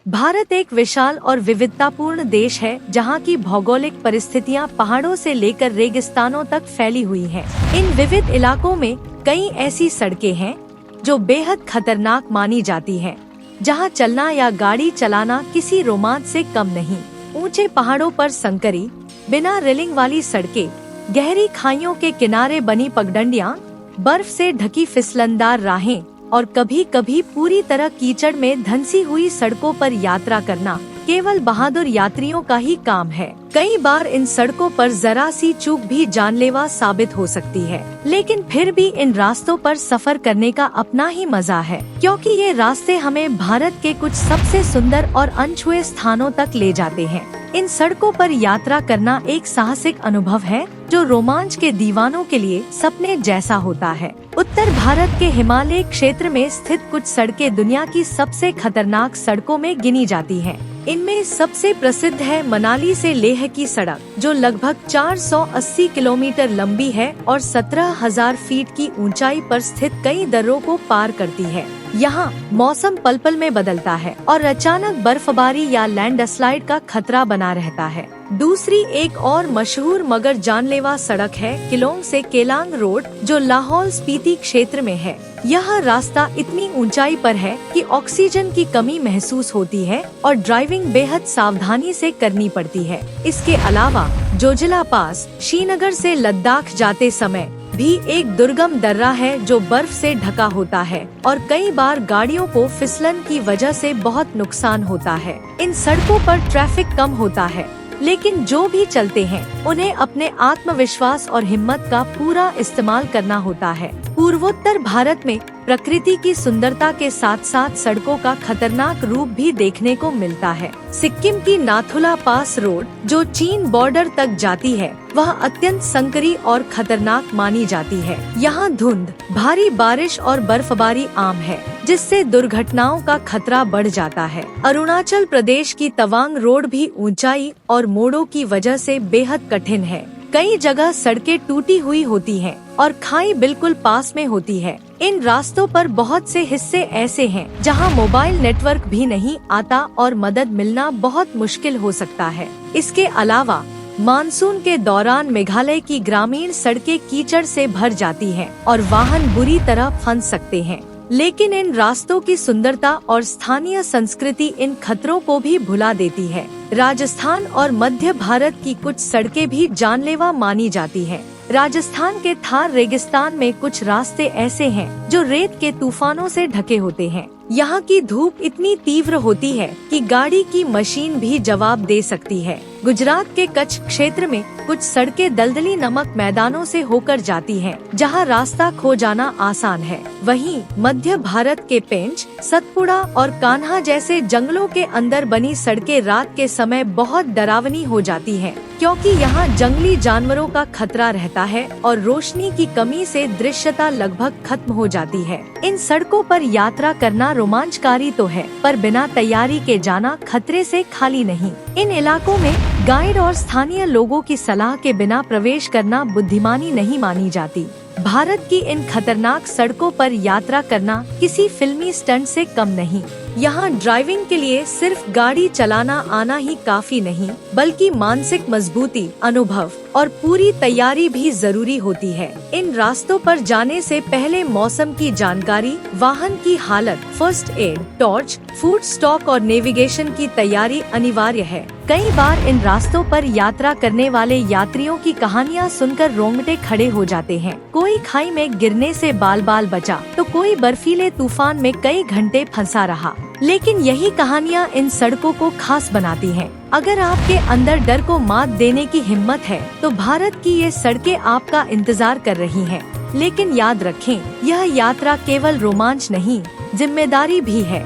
भारत एक विशाल और विविधतापूर्ण देश है जहाँ की भौगोलिक परिस्थितियाँ पहाड़ों से लेकर रेगिस्तानों तक फैली हुई हैं। इन विविध इलाकों में कई ऐसी सड़कें हैं जो बेहद खतरनाक मानी जाती हैं, जहाँ चलना या गाड़ी चलाना किसी रोमांच से कम नहीं। ऊंचे पहाड़ों पर संकरी, बिना रेलिंग वाली सड़कें, गहरी खाइयों के किनारे बनी पगडंडियाँ, बर्फ से ढकी फिसलनदार राहें और कभी कभी पूरी तरह कीचड़ में धंसी हुई सड़कों पर यात्रा करना केवल बहादुर यात्रियों का ही काम है। कई बार इन सड़कों पर जरा सी चूक भी जानलेवा साबित हो सकती है, लेकिन फिर भी इन रास्तों पर सफर करने का अपना ही मजा है, क्योंकि ये रास्ते हमें भारत के कुछ सबसे सुंदर और अनछुए स्थानों तक ले जाते हैं। इन सड़कों पर यात्रा करना एक साहसिक अनुभव है जो रोमांच के दीवानों के लिए सपने जैसा होता है। उत्तर भारत के हिमालय क्षेत्र में स्थित कुछ सड़कें दुनिया की सबसे खतरनाक सड़कों में गिनी जाती हैं। इनमें सबसे प्रसिद्ध है मनाली से लेह की सड़क, जो लगभग 480 किलोमीटर लंबी है और 17,000 फीट की ऊंचाई पर स्थित कई दर्रों को पार करती है। यहाँ मौसम पल पल में बदलता है और अचानक बर्फबारी या लैंडस्लाइड का खतरा बना रहता है। दूसरी एक और मशहूर मगर जानलेवा सड़क है किलोंग से केलांग रोड, जो लाहौल स्पीति क्षेत्र में है। यह रास्ता इतनी ऊंचाई पर है कि ऑक्सीजन की कमी महसूस होती है और ड्राइविंग बेहद सावधानी से करनी पड़ती है। इसके अलावा जोजिला पास श्रीनगर से लद्दाख जाते समय भी एक दुर्गम दर्रा है जो बर्फ से ढका होता है और कई बार गाड़ियों को फिसलन की वजह से बहुत नुकसान होता है। इन सड़कों पर ट्रैफिक कम होता है, लेकिन जो भी चलते हैं उन्हें अपने आत्मविश्वास और हिम्मत का पूरा इस्तेमाल करना होता है। पूर्वोत्तर भारत में प्रकृति की सुंदरता के साथ साथ सड़कों का खतरनाक रूप भी देखने को मिलता है। सिक्किम की नाथुला पास रोड, जो चीन बॉर्डर तक जाती है, वह अत्यंत संकरी और खतरनाक मानी जाती है। यहाँ धुंध, भारी बारिश और बर्फबारी आम है, जिससे दुर्घटनाओं का खतरा बढ़ जाता है। अरुणाचल प्रदेश की तवांग रोड भी ऊंचाई और मोड़ों की वजह से बेहद कठिन है। कई जगह सड़कें टूटी हुई होती हैं और खाई बिल्कुल पास में होती है। इन रास्तों पर बहुत से हिस्से ऐसे हैं जहां मोबाइल नेटवर्क भी नहीं आता और मदद मिलना बहुत मुश्किल हो सकता है। इसके अलावा मानसून के दौरान मेघालय की ग्रामीण सड़कें कीचड़ से भर जाती हैं और वाहन बुरी तरह फंस सकते हैं। लेकिन इन रास्तों की सुंदरता और स्थानीय संस्कृति इन खतरों को भी भुला देती है। राजस्थान और मध्य भारत की कुछ सड़कें भी जानलेवा मानी जाती हैं। राजस्थान के थार रेगिस्तान में कुछ रास्ते ऐसे हैं जो रेत के तूफानों से ढके होते हैं। यहाँ की धूप इतनी तीव्र होती है कि गाड़ी की मशीन भी जवाब दे सकती है। गुजरात के कच्छ क्षेत्र में कुछ सड़कें दलदली नमक मैदानों से होकर जाती हैं, जहाँ रास्ता खो जाना आसान है। वहीं मध्य भारत के पेंच, सतपुड़ा और कान्हा जैसे जंगलों के अंदर बनी सड़कें रात के समय बहुत डरावनी हो जाती हैं, क्योंकि यहाँ जंगली जानवरों का खतरा रहता है और रोशनी की कमी से दृश्यता लगभग खत्म हो जाती है। इन सड़कों पर यात्रा करना रोमांचकारी तो है, पर बिना तैयारी के जाना खतरे से खाली नहीं। इन इलाकों में गाइड और स्थानीय लोगों की सलाह के बिना प्रवेश करना बुद्धिमानी नहीं मानी जाती। भारत की इन खतरनाक सड़कों पर यात्रा करना किसी फिल्मी स्टंट से कम नहीं। यहाँ ड्राइविंग के लिए सिर्फ गाड़ी चलाना आना ही काफी नहीं, बल्कि मानसिक मजबूती, अनुभव और पूरी तैयारी भी जरूरी होती है। इन रास्तों पर जाने से पहले मौसम की जानकारी, वाहन की हालत, first aid, torch, food stock और नेविगेशन की तैयारी अनिवार्य है। कई बार इन रास्तों पर यात्रा करने वाले यात्रियों की कहानियाँ सुनकर रोंगटे खड़े हो जाते हैं। कोई खाई में गिरने से बाल बाल बचा, तो कोई बर्फीले तूफान में कई घंटे फंसा रहा। लेकिन यही कहानियाँ इन सड़कों को खास बनाती हैं। अगर आपके अंदर डर को मात देने की हिम्मत है, तो भारत की ये सड़कें आपका इंतजार कर रही हैं। लेकिन याद रखें, यह यात्रा केवल रोमांच नहीं, जिम्मेदारी भी है।